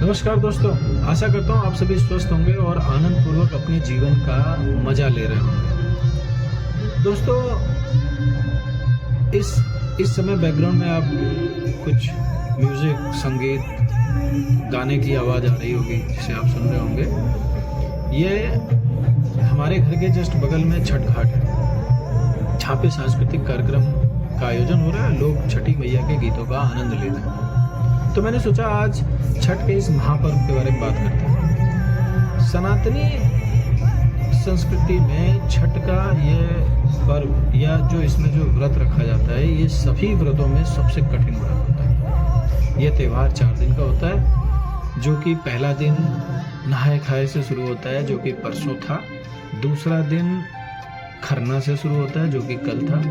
नमस्कार दोस्तों, आशा करता हूँ आप सभी स्वस्थ होंगे और आनंद पूर्वक अपने जीवन का मजा ले रहे होंगे। दोस्तों, इस समय बैकग्राउंड में आप कुछ म्यूजिक, संगीत, गाने की आवाज़ आ रही होगी जिसे आप सुन रहे होंगे। ये हमारे घर के जस्ट बगल में छठ घाट है, जहाँ पे सांस्कृतिक कार्यक्रम का आयोजन हो रहा है। लोग छठी मैया के गीतों का आनंद ले रहे हैं। तो मैंने सोचा आज छठ के इस महापर्व के बारे में बात करते हैं। सनातनी संस्कृति में छठ का ये पर्व या जो इसमें जो व्रत रखा जाता है, ये सभी व्रतों में सबसे कठिन व्रत होता है। ये त्यौहार 4 दिन का होता है, जो कि पहला दिन नहाए खाए से शुरू होता है, जो कि परसों था। दूसरा दिन खरना से शुरू होता है, जो कि कल था।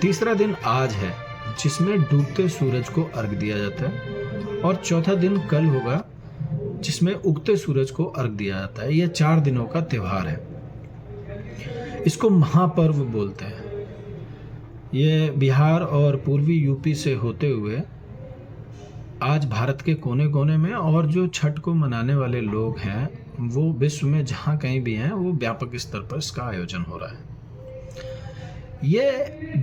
तीसरा दिन आज है, जिसमें डूबते सूरज को अर्घ दिया जाता है। और चौथा दिन कल होगा, जिसमें उगते सूरज को अर्घ दिया जाता है। यह 4 दिनों का त्योहार है। इसको महापर्व बोलते हैं। ये बिहार और पूर्वी यूपी से होते हुए आज भारत के कोने कोने में, और जो छठ को मनाने वाले लोग हैं वो विश्व में जहाँ कहीं भी हैं, वो व्यापक स्तर पर इसका आयोजन हो रहा है। ये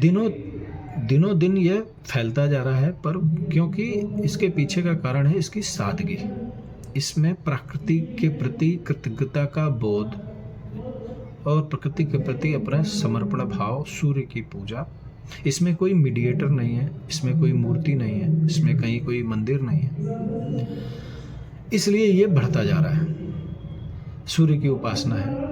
दिनों दिन ये फैलता जा रहा है, पर क्योंकि इसके पीछे का कारण है इसकी सादगी। इसमें प्रकृति के प्रति कृतज्ञता का बोध और प्रकृति के प्रति अपना समर्पण भाव, सूर्य की पूजा। इसमें कोई मीडिएटर नहीं है, इसमें कोई मूर्ति नहीं है, इसमें कहीं कोई मंदिर नहीं है। इसलिए ये बढ़ता जा रहा है, सूर्य की उपासना है।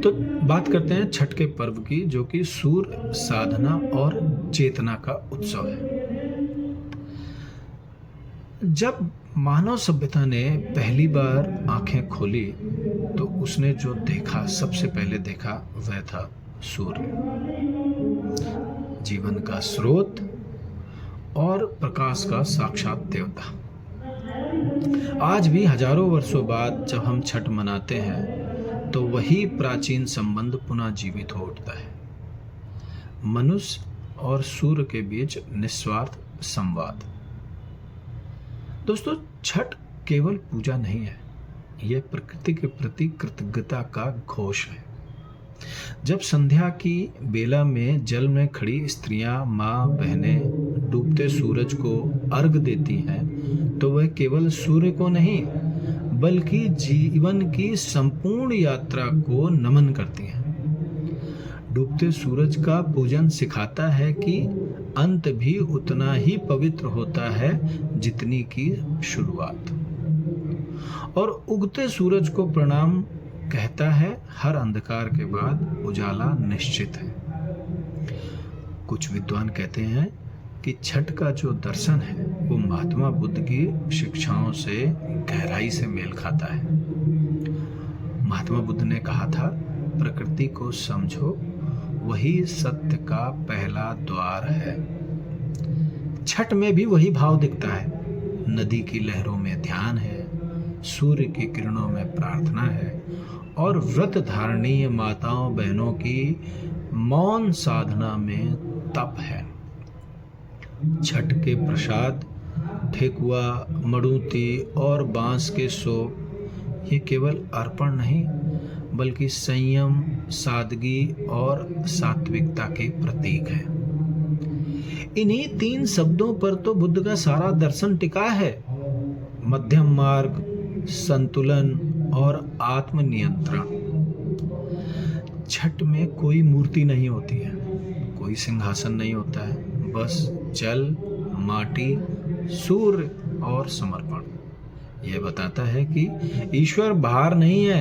तो बात करते हैं छठ के पर्व की, जो कि सूर्य साधना और चेतना का उत्सव है। जब मानव सभ्यता ने पहली बार आंखें खोली तो उसने जो देखा, सबसे पहले देखा, वह था सूर्य, जीवन का स्रोत और प्रकाश का साक्षात देवता। आज भी हजारों वर्षों बाद जब हम छठ मनाते हैं तो वही प्राचीन संबंध पुनः जीवित हो उठता है। मनुष्य और सूर्य के बीच निस्वार्थ संवाद। दोस्तों, छठ केवल पूजा नहीं है, यह प्रकृति के प्रति कृतज्ञता का घोष है। जब संध्या की बेला में जल में खड़ी स्त्रियां, माँ, बहनें डूबते सूरज को अर्घ देती हैं, तो वह केवल सूर्य को नहीं बल्कि जीवन की संपूर्ण यात्रा को नमन करती हैं। डूबते सूरज का पूजन सिखाता है कि अंत भी उतना ही पवित्र होता है जितनी की शुरुआत। और उगते सूरज को प्रणाम कहता है, हर अंधकार के बाद उजाला निश्चित है। कुछ विद्वान कहते हैं कि छठ का जो दर्शन है वो महात्मा बुद्ध की शिक्षाओं से गहराई से मेल खाता है। महात्मा बुद्ध ने कहा था, प्रकृति को समझो, वही सत्य का पहला द्वार है। छठ में भी वही भाव दिखता है। नदी की लहरों में ध्यान है, सूर्य की किरणों में प्रार्थना है, और व्रत धारणीय माताओं बहनों की मौन साधना में तप है। छठ के प्रसाद, ठेकुआ, मड़ूती और बांस के सोप, ये केवल अर्पण नहीं बल्कि संयम, सादगी और सात्विकता के प्रतीक है। इन्हीं 3 शब्दों पर तो बुद्ध का सारा दर्शन टिका है। मध्यम मार्ग, संतुलन और आत्मनियंत्रण। छठ में कोई मूर्ति नहीं होती है, कोई सिंहासन नहीं होता है, बस जल, माटी, सूर्य और समर्पण। यह बताता है कि ईश्वर बाहर नहीं है,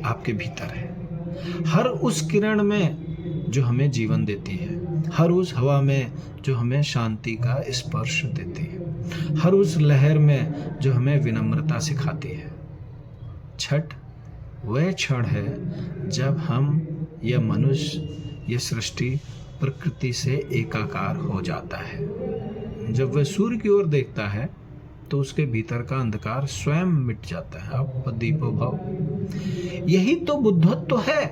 आपके भीतर है। हर उस किरण में जो हमें जीवन देती है, हर उस हवा में जो हमें शांति का स्पर्श देती है, हर उस लहर में जो हमें विनम्रता सिखाती है। छठ वह क्षण है जब हम, यह मनुष्य, यह सृष्टि प्रकृति से एकाकार हो जाता है। जब वह सूर्य की ओर देखता है तो उसके भीतर का अंधकार स्वयं मिट जाता है। अब दीपो भव। यही तो बुद्धत्व है,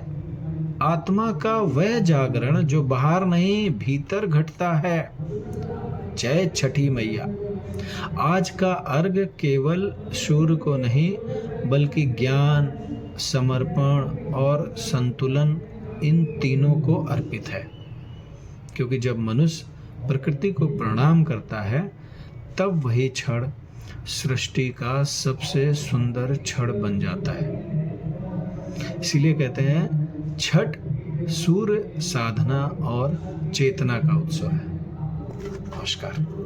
आत्मा का वह जागरण जो बाहर नहीं भीतर घटता है। जय छठी मैया। आज का अर्घ केवल सूर्य को नहीं, बल्कि ज्ञान, समर्पण और संतुलन, इन तीनों को अर्पित है। क्योंकि जब मनुष्य प्रकृति को प्रणाम करता है, तब वही क्षण सृष्टि का सबसे सुंदर क्षण बन जाता है। इसीलिए कहते हैं छठ सूर्य साधना और चेतना का उत्सव है। नमस्कार।